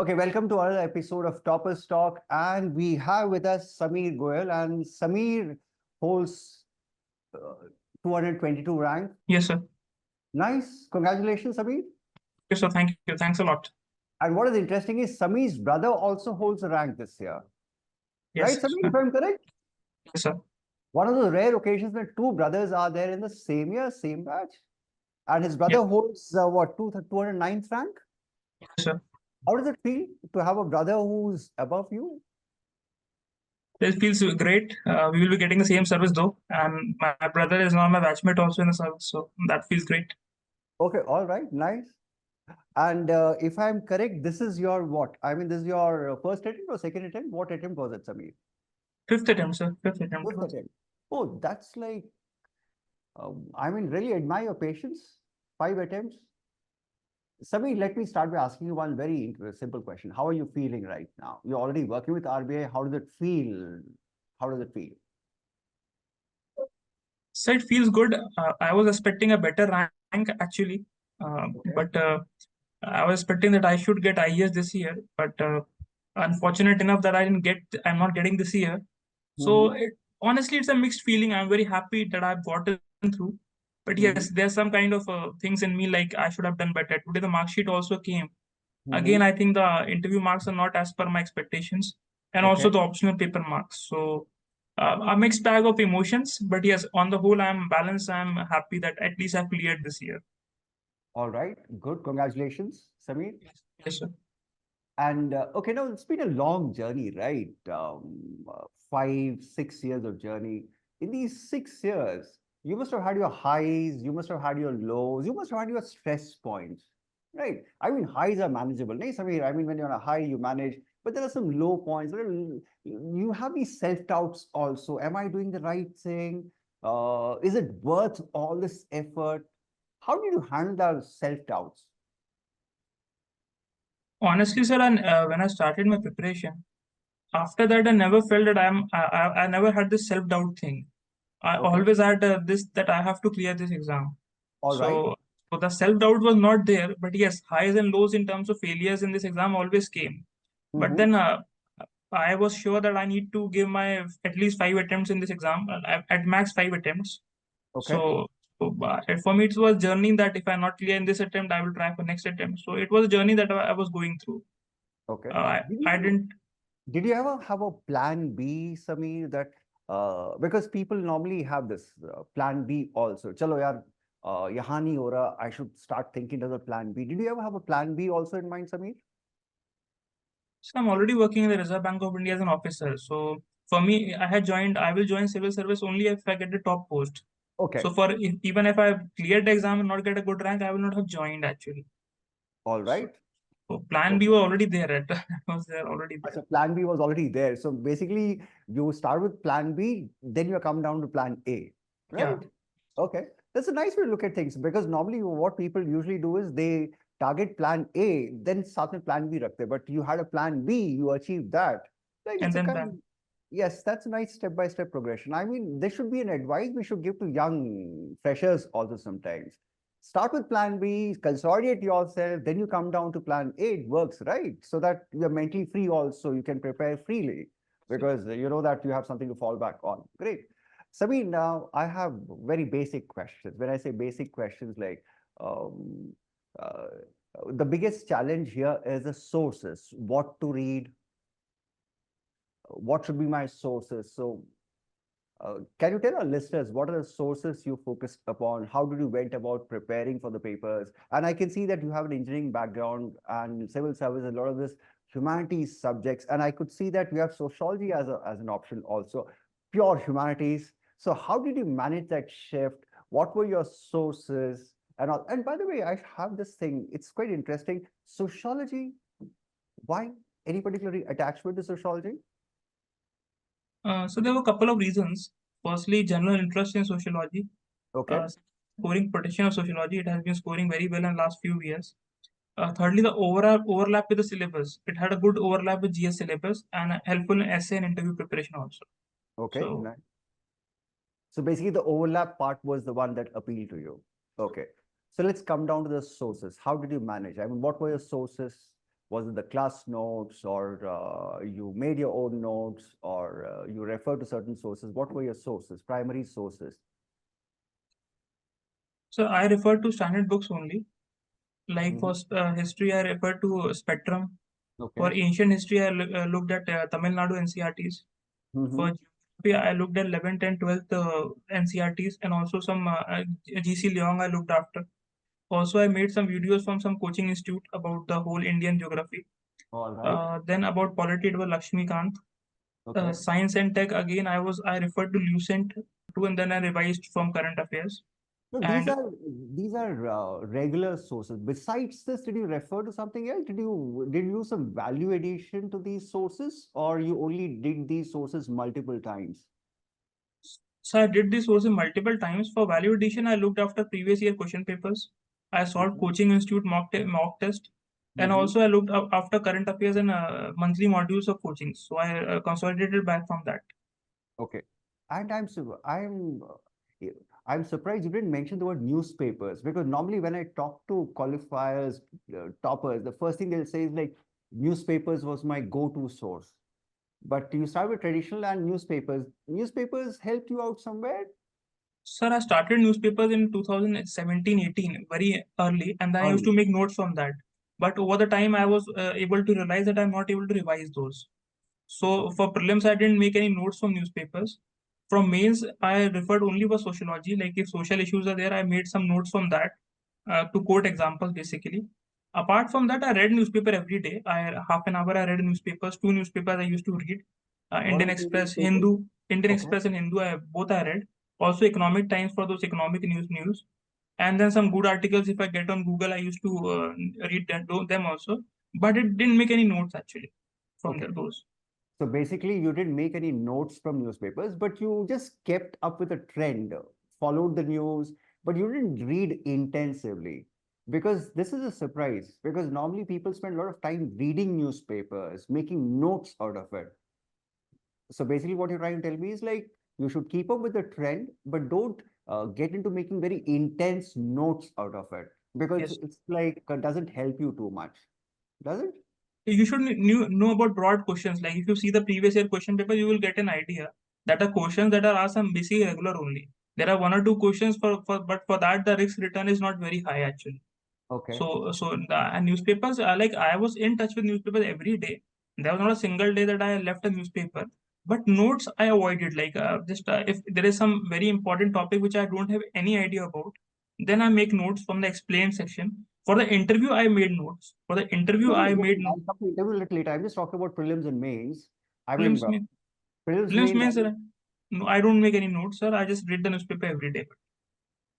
Okay, welcome to another episode of Toppers Talk, and we have with us Samir Goel, and Samir holds 222 rank. Yes, sir. Nice, congratulations, Samir. Yes, sir. Thank you. Thanks a lot. And what is interesting is Samir's brother also holds a rank this year, right, Yes, Samir? sir. If I'm correct, Yes, sir. one of the rare occasions when two brothers are there in the same year, same batch, and his brother Yes, holds what 209th rank. yes, sir. How does it feel to have a brother who's above you? This feels great. We will be getting the same service though, and my brother is now my batchmate also in the service, so that feels great. Okay, all right, nice. And if I'm correct, this is your what? I mean, this is your first attempt or second attempt? What attempt was it, Samir? Fifth attempt, sir. Fifth attempt. Fifth attempt. Oh, that's like, I mean, really admire your patience. 5 attempts. Samir, let me start by asking you one very simple question. How are you feeling right now? You're already working with RBI. How does it feel? How does it feel? So it feels good. I was expecting a better rank actually, Okay. but I was expecting that I should get IES this year, but unfortunate enough that I'm not getting this year. So Mm-hmm. honestly, it's a mixed feeling. I'm very happy that I've gotten through. But Mm-hmm. yes, there's some kind of things in me like I should have done better. Today, the mark sheet also came. Mm-hmm. Again, I think the interview marks are not as per my expectations, and also Okay. the optional paper marks. So a mixed bag of emotions. But yes, on the whole, I'm balanced. I'm happy that at least I've cleared this year. All right. Good. Congratulations, Samir. Yes, sir. And okay, now it's been a long journey, right? 5, 6 years of journey. In these 6 years, you must have had your highs, you must have had your lows, you must have had your stress points, right? I mean, highs are manageable. Nahin, Samir? I mean, when you're on a high, you manage, but there are some low points. You have these self-doubts also. Am I doing the right thing? Is it worth all this effort? How did you handle those self-doubts? Honestly, sir, and when I started my preparation, after that, I never felt that I never had this self doubt thing. I Okay, always had this that I have to clear this exam. all right. So, so the self doubt was not there, but yes, highs and lows in terms of failures in this exam always came. But Mm-hmm. then I was sure that I need to give my at least 5 attempts in this exam, at max 5 attempts. Okay. So for me, it was a journey that if I'm not clear in this attempt, I will try for next attempt. So it was a journey that I was going through. Okay. Did I you didn't. did you ever have a plan B, Samir, that because people normally have this plan B also. Chalo yaar, yahan nahi ho raha, I should start thinking of a plan B. Did you ever have a plan B also in mind, Samir? So I'm already working in the Reserve Bank of India as an officer. So for me, I will join civil service only if I get the top post. Okay. So even if I cleared the exam and not get a good rank, I will not have joined actually. All So, right. so plan B Okay. was already there. Was there already there. So plan B was already there. So basically, you start with plan B, then you come down to plan A, Yeah. right? Okay. That's a nice way to look at things because normally what people usually do is they target plan A, then start with plan B rakhte. But you had a plan B, you achieved that. Like And it's a then kind of, plan. yes, that's a nice step-by-step progression. I mean, there should be an advice we should give to young freshers also sometimes. Start with plan B, consolidate yourself, then you come down to plan A. It works, right? So that you're mentally free also, you can prepare freely because you know that you have something to fall back on. Great. Sabine, now I have very basic questions. When I say basic questions, like um, uh, the biggest challenge here is the sources, what to read, what should be my sources. So can you tell our listeners what are the sources you focused upon? How did you went about preparing for the papers? And I can see that you have an engineering background and civil service, a lot of this humanities subjects. And I could see that you have sociology as an option also, pure humanities. So how did you manage that shift? What were your sources? And all? And by the way, I have this thing. It's quite interesting. Sociology, why? Any particular attachment to sociology? So there were a couple of reasons. Firstly, general interest in sociology. Okay. Uh, Scoring protection of sociology, it has been scoring very well in the last few years. Thirdly, the overlap with the syllabus. It had a good overlap with GS syllabus and helpful in essay and interview preparation also. Okay. So, Nice. So basically the overlap part was the one that appealed to you. Okay. So let's come down to the sources. How did you manage? I mean, what were your sources? Was it the class notes, or you made your own notes, or you referred to certain sources? What were your sources, primary sources? So I refer to standard books only. Like for Mhm. history, I refer to Spectrum. Okay. For ancient history, I looked at Tamil Nadu NCRTs. For Mhm. geography, I looked at 11th and 12th NCRTs, and also some GC Leong I looked after. Also, I made some videos from some coaching institute about the whole Indian geography. All right. Then about polity, it was Lakshmi Kant. Okay. Science and tech, again, I referred to Lucent too, and then I revised from current affairs. No, these And are regular sources. Besides this, did you refer to something else? Did you do some value addition to these sources, or you only did these sources multiple times? so I did this course multiple times. For value addition, I looked after previous year question papers. I solved Okay. coaching institute mock test, and Mm-hmm. also I looked after current affairs and monthly modules of coaching. So I consolidated back from that. Okay. And uh, I'm surprised you didn't mention the word newspapers, because normally when I talk to qualifiers, toppers, the first thing they'll say is like newspapers was my go-to source. But you start with traditional and newspapers. Newspapers helped you out somewhere Sir, I started newspapers in 2017-18, very early, and then I used to early. make notes from that. But over the time, I was able to realize that I'm not able to revise those. So Okay. for prelims, I didn't make any notes from newspapers. From mains, I referred only for sociology. Like if social issues are there, I made some notes from that to quote examples basically. Apart from that, I read newspaper every day. I half an hour I read newspapers. Two newspapers I used to read. What Indian are the Express, newspapers? Hindu, Indian Okay. Express and Hindu. Both I read. Also Economic Times for those economic news. And then some good articles if I get on Google, I used to read them also. But it didn't make any notes actually from Okay. those. So basically, you didn't make any notes from newspapers, but you just kept up with the trend, followed the news, but you didn't read intensively. Because this is a surprise, because normally people spend a lot of time reading newspapers, making notes out of it. So basically, what you're trying to tell me is like you should keep up with the trend, but don't get into making very intense notes out of it, because Yes. it's like doesn't help you too much, does it? You should know about broad questions. Like if you see the previous year question paper, you will get an idea that the questions that are asked are basically regular only. There are one or two questions but for that the risk return is not very high actually. Okay. So the and newspapers are like I was in touch with newspapers every day. There was not a single day that I left a newspaper. But notes I avoided. Like just if there is some very important topic which I don't have any idea about, then I make notes from the explained section. For the interview, I made notes. For the interview, Interview, I okay, made I'll come to interview a little later. I'm just talking about prelims and mains. I mean, prelims mean prelims, prelims mains, means all. no, I don't make any notes, sir. I just read the newspaper every day.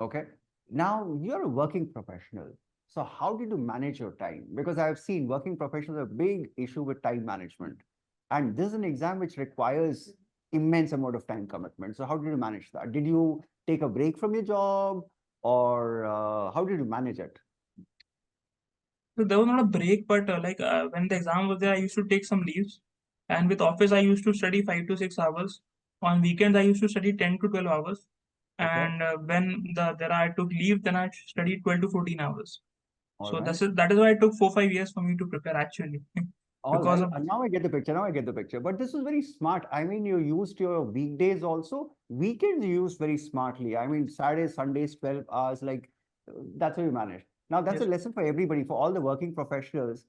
Okay. Now you're a working professional. So how did you manage your time? Because I've seen working professionals have a big issue with time management. And this is an exam which requires immense amount of time commitment. So how did you manage that? Did you take a break from your job, or how did you manage it? So there was not a break, but when the exam was there, I used to take some leaves. And with office, I used to study 5 to 6 hours. On weekends, I used to study 10 to 12 hours. Okay. And when there I took leave, then I studied 12 to 14 hours. All So right. that is why it took 4 5 years for me to prepare actually, All because right. of Now I get the picture. Now I get the picture. But this was very smart. I mean, you used your weekdays also. Weekends you used very smartly. I mean, Saturdays, Sundays, 12 hours, like that's how you managed. Now that's a yes. lesson for everybody, for all the working professionals.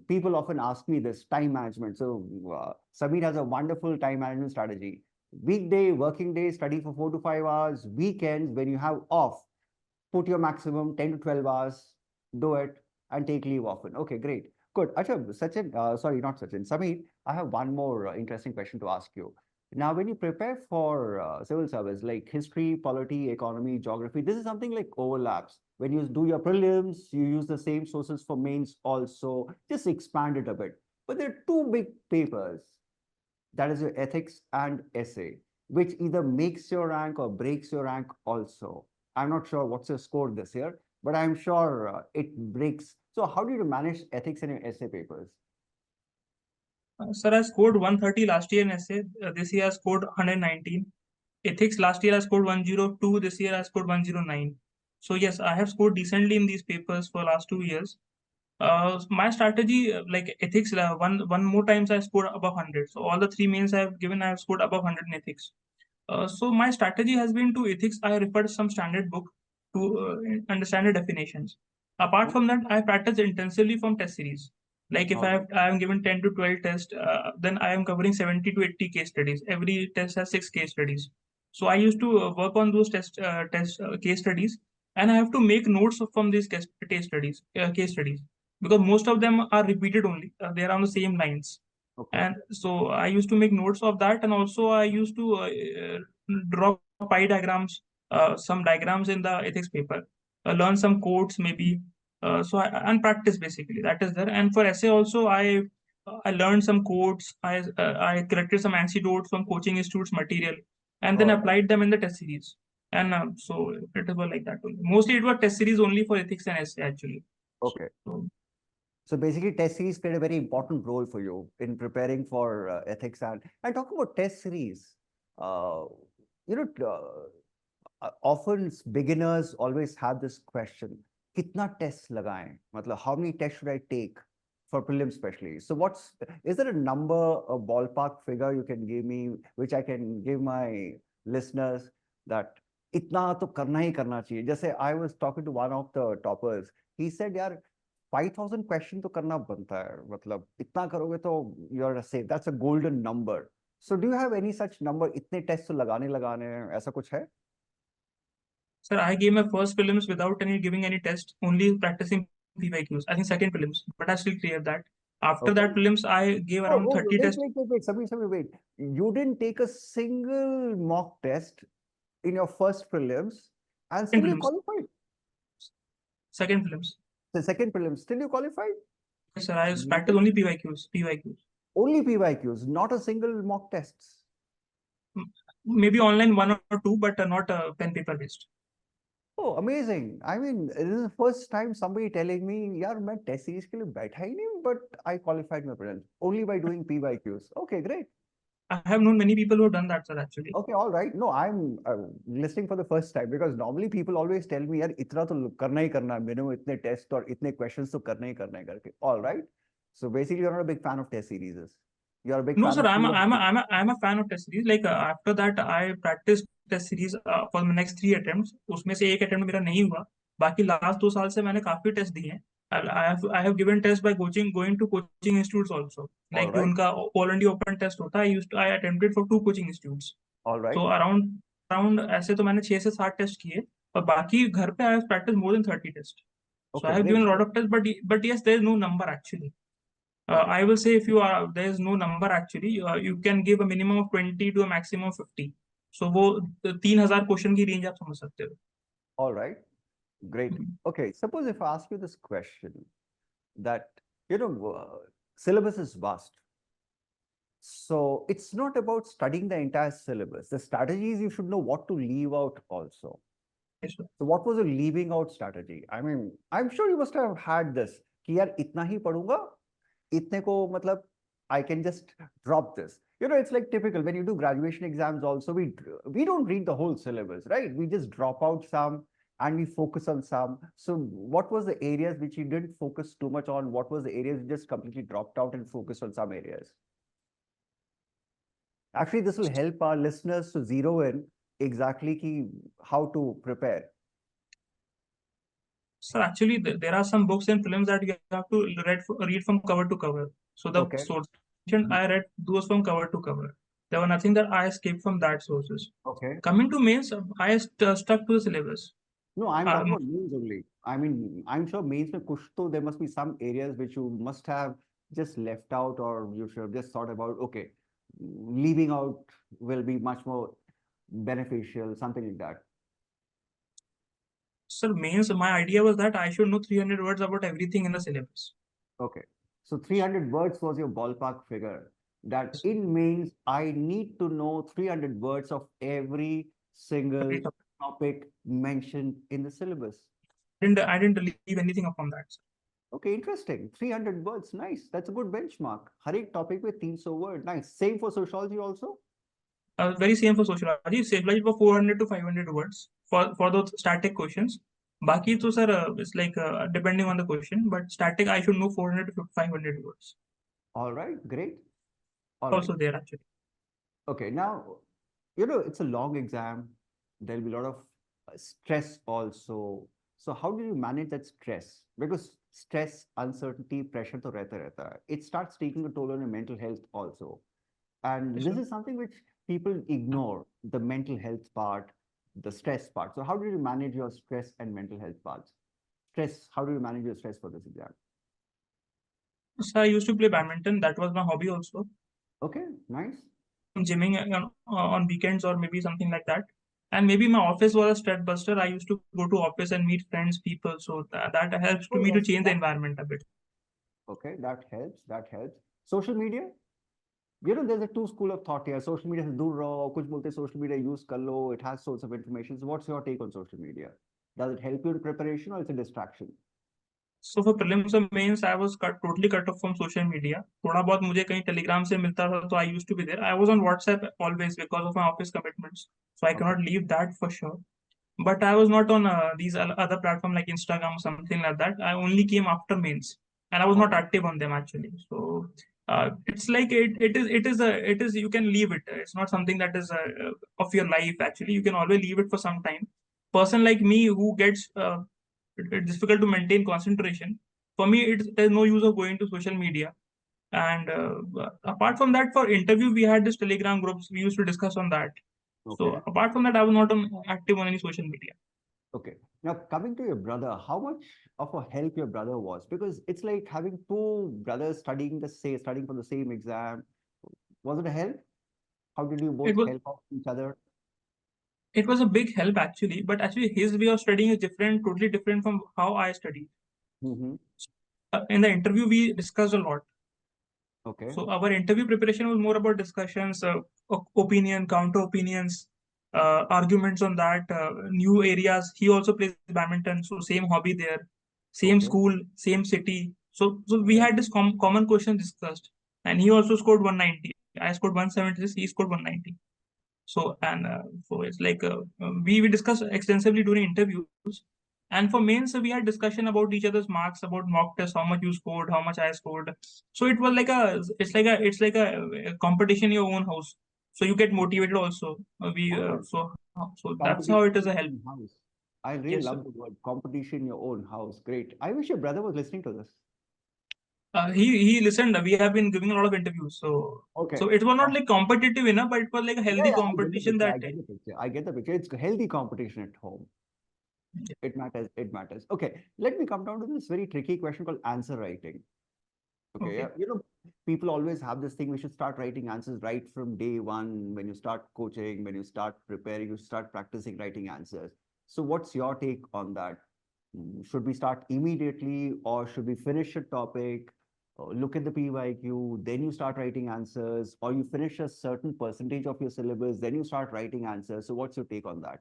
People often ask me this time management. So Samir has a wonderful time management strategy. Weekday, working day, study for 4 to 5 hours. Weekends, when you have off, put your maximum 10 to 12 hours, do it, and take leave often. Okay, great. Good. Acha, Sachin, sorry, not Sachin. Samir, I have one more interesting question to ask you. Now, when you prepare for civil service, like history, polity, economy, geography, this is something like overlaps. When you do your prelims, you use the same sources for mains also, just expand it a bit. But there are two big papers, that is your ethics and essay, which either makes your rank or breaks your rank also. I'm not sure what's your score this year, but I'm sure it breaks. So how do you manage ethics in your essay papers? Sir, I scored 130 last year in essay. This year I scored 119. Ethics last year I scored 102. This year I scored 109. So yes, I have scored decently in these papers for last 2 years. My strategy, like ethics, one more times I scored above 100. So all the three mains I have given, I have scored above 100 in ethics. So my strategy has been to ethics. I referred some standard book to understand the definitions. Apart from that, I practice intensively from test series. Like if Okay. I am given 10 to 12 tests, then I am covering 70 to 80 case studies. Every test has 6 case studies. So I used to work on those case studies, and I have to make notes from these case studies, because most of them are repeated only. They are on the same lines. Okay. And so I used to make notes of that, and also I used to draw pie diagrams, some diagrams in the ethics paper, learn some codes maybe. And practice basically that is there. And for essay also, I learned some codes. I collected some anecdotes from coaching institutes material, and then All right. applied them in the test series. And so it was like that only. Mostly it was test series only for ethics and essay actually. Okay. So, So basically, test series played a very important role for you in preparing for ethics. And talk about test series. Uh, you know, often beginners always have this question: "Kitna tests lagaएं?" मतलब, how many tests should I take for prelims, especially? So, is there a number, a ballpark figure you can give me, which I can give my listeners that इतना तो करना ही करना चाहिए? जैसे I was talking to one of the toppers. He said, यार 5,000 question तो करना बनता है, मतलब इतना करोगे तो you're safe. That's a golden number. So do you have any such number? इतने टेस्ट तो लगाने हैं, ऐसा कुछ है? sir, I gave my first prelims without any giving any test, only practicing PYQs. I think second prelims, but I still cleared that. After Okay. that prelims, I gave around 30 tests. Wait. Sabir, wait. You didn't take a single mock test in your first prelims and still Second you prelims. qualified. Second prelims. The second prelims, still you qualified? Yes, sir, I practiced only PYQs. Only PYQs, not a single mock tests. Maybe online one or two, but not pen paper based. Oh, amazing. I mean, this is the first time somebody telling me, यार मैं test series के लिए बैठा ही नहीं, but I qualified my prelims only by doing PYQs. Okay, great. I have known many people who have done that, sir, actually. Okay, all right. No, I'm listening for the first time because normally people always tell me, यार इतना तो करना ही करना है, minimum इतने test और इतने questions तो करना ही करना है करके. All right. So basically, you're not a big fan of test series. You're a big No, fan sir, of I'm a fan of test series. Like after that, I practiced test series for the next 3 attempts. उसमें से एक attempt मेरा नहीं हुआ. बाकी last 2 साल से मैंने काफी टेस्ट दिए हैं. I have given test by going to coaching institutes also. All Like जो right. उनका all India open test होता है, I attempted for 2 coaching institutes. All right. So around ऐसे तो मैंने 6 से 7 टेस्ट किए, और बाकी घर पे I have practiced more than 30 tests. So Okay, I have great. given a lot of tests, but yes, there is no number actually. Okay. I will say if you are, there is no number actually. You can give a minimum of 20 to a maximum of 50. So वो 3,000 question की range आप समझ सकते हो. All right. Great. Okay. Suppose if I ask you this question that, syllabus is vast. So it's not about studying the entire syllabus. The strategy is you should know what to leave out also. Yes, sir. So what was the leaving out strategy? I mean, I'm sure you must have had this. कि यार इतना ही पढ़ूंगा, इतने को मतलब I can just drop this. It's like typical when you do graduation exams also, we don't read the whole syllabus, right? We just drop out some and we focus on some. So what was the areas which you didn't focus too much on? What was the areas you just completely dropped out and focused on some areas? Actually, this will help our listeners to zero in exactly how to prepare. So actually, there are some books and films that you have to read from cover to cover. So the source I read those from cover to cover. There was nothing that I escaped from that sources. Okay. Coming to mains, I stuck to the syllabus. No, I'm talking about mains only. I mean, I'm sure mains mein kuch to there must be some areas which you must have just left out, or you should have just thought about, okay, leaving out will be much more beneficial, something like that. Sir, mains, my idea was that I should know 300 words about everything in the syllabus. Okay. So 300 words was your ballpark figure. That in mains, I need to know 300 words of every single topic mentioned in the syllabus. I didn't leave anything upon that, sir. Okay, interesting. 300 words. Nice. That's a good benchmark. Har ek topic with 300 words. Nice. Same for sociology also? Very same for sociology. Sociology for 400 to 500 words for those static questions. Baki to sir, it's like depending on the question, but static I should know 400 to 500 words. All right, great. All right. Also there actually. Okay, now, it's a long exam. There'll be a lot of stress also. So how do you manage that stress? Because stress, uncertainty, pressure to rehta hai. It starts taking a toll on your mental health also. And Yes, this sir. is something which people ignore, the mental health part, the stress part. So how do you manage your stress and mental health parts? Stress, how do you manage your stress for this exam? So I used to play badminton. That was my hobby also. Okay, nice. Gymming on weekends or maybe something like that. And maybe my office was a stress buster. I used to go to office and meet friends, people. So that helps to Oh, me to yes, change the that, environment a bit. okay, that helps. That helps. Social media? There's a two school of thought here. Social media से दूर रहो, कुछ बोलते हैं social media use कर लो, it has source of information. So what's your take on social media? Does it help you in preparation or it's a distraction? So for prelims and mains, I was totally cut off from social media. थोड़ा बहुत मुझे कहीं Telegram से मिलता था, तो I used to be there. I was on WhatsApp always because of my office commitments, so I Okay, cannot leave that for sure. But I was not on these other platform like Instagram or something like that. I only came after mains, and I was all not right. active on them actually. So it's like it is you can leave it. It's not something that is of your life actually. You can always leave it for some time. Person like me who gets it's difficult to maintain concentration. For me, there's no use of going to social media. And apart from that, for interview, we had this Telegram groups. We used to discuss on that. Okay, So apart from that, I was not active on any social media. okay. Now coming to your brother, how much of a help your brother was? Because it's like having two brothers studying for the same exam. Was it a help? How did you It both was help out each other? it was a big help actually, but actually his way of studying is different, totally different from how I studied. Mm-hmm. In the interview, we discussed a lot. Okay, So our interview preparation was more about discussions, opinion, counter opinions, arguments on that, new areas. He also plays badminton, so same hobby there, same okay, school, same city. So all we right. had this common question discussed, and he also scored 190. I scored 176. He scored 190. So it's like we discussed extensively during interviews. And for mains, we had discussion about each other's marks, about mock tests, how much you scored, how much I scored. So it was like a competition in your own house. So you get Okay, motivated also. all right. So that's how Competition it is in a your help. own house. I really Yes, sir. love the word competition in your own house. Great. I wish your brother was listening to this. He listened. We have been giving a lot of interviews. So Okay. it was not Uh, like competitive enough, but it was like a yeah, healthy yeah, I get the competition picture. I that. get the picture. I get the picture. It's healthy competition at home. It matters. It matters. Okay. Let me come down to this very tricky question called answer writing. Okay. Yeah. Okay. People always have this thing. We should start writing answers right from day one. When you start coaching, when you start preparing, you start practicing writing answers. So, what's your take on that? Should we start immediately or should we finish a topic, look at the PYQ, then you start writing answers, or you finish a certain percentage of your syllabus, then you start writing answers? So, what's your take on that?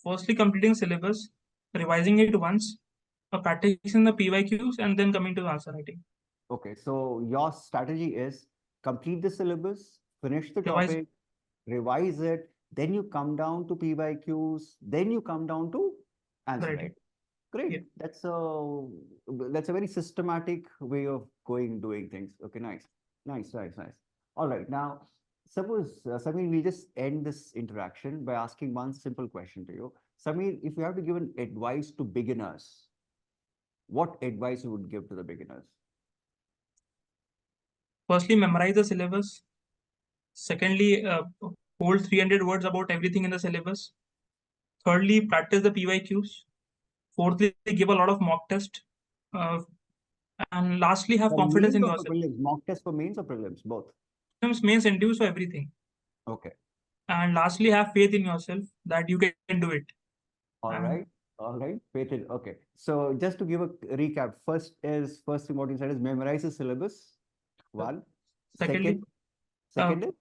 Firstly, completing syllabus, revising it once, practicing the PYQs, and then coming to the answer writing. Okay, so your strategy is complete the syllabus, finish the Revise topic, revise it, then you come down to PYQs, then you come down to the answer writing. writing. Great. Yeah. That's a very systematic way of doing things. Okay, nice, nice, nice, nice. All right. Now, suppose Samir, we'll just end this interaction by asking one simple question to you. Samir, if you have to give an advice to beginners, what advice you would give to the beginners? Firstly, memorize the syllabus. Secondly, hold 300 words about everything in the syllabus. Thirdly, practice the PYQs. Fourthly, give a lot of mock test. Uh, and lastly, have For confidence mains in or for yourself. prelims? Mock test for mains or prelims? Both. Sometimes mains induce for everything. Okay. And lastly, have faith in yourself that you can do it. All And right. All right. Pated. Okay. So just to give a recap, first thing what you said is memorize the syllabus. One. secondly, Second, uh, second is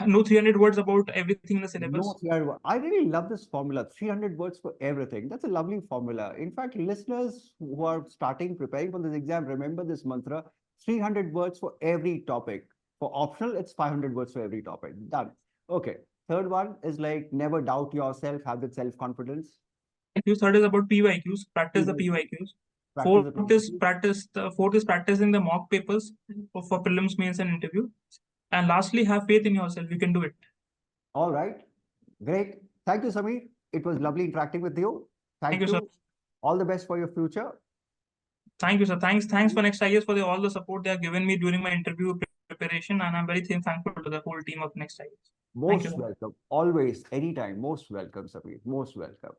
know 300 words about everything in the no syllabus. 300. I really love this formula. 300 words for everything. That's a lovely formula. In fact, listeners who are starting preparing for this exam, remember this mantra: 300 words for every topic. For optional, it's 500 words for every topic. Done. Okay. Third one is like never doubt yourself, have that self-confidence. Third is about PYQs, practice the PYQ. PYQs. Practice the Fourth is practicing the mock papers for prelims, mains, and interview. And lastly, have faith in yourself. You can do it. All right. Great. Thank you, Sameer. It was lovely interacting with you. Thank you, sir. All the best for your future. Thank you, sir. Thanks for Next IAS for all the support they have given me during my interview preparation, and I'm very thankful to the whole team of Next IAS. Most welcome. Always, anytime. Most welcome, Sameer. Most welcome.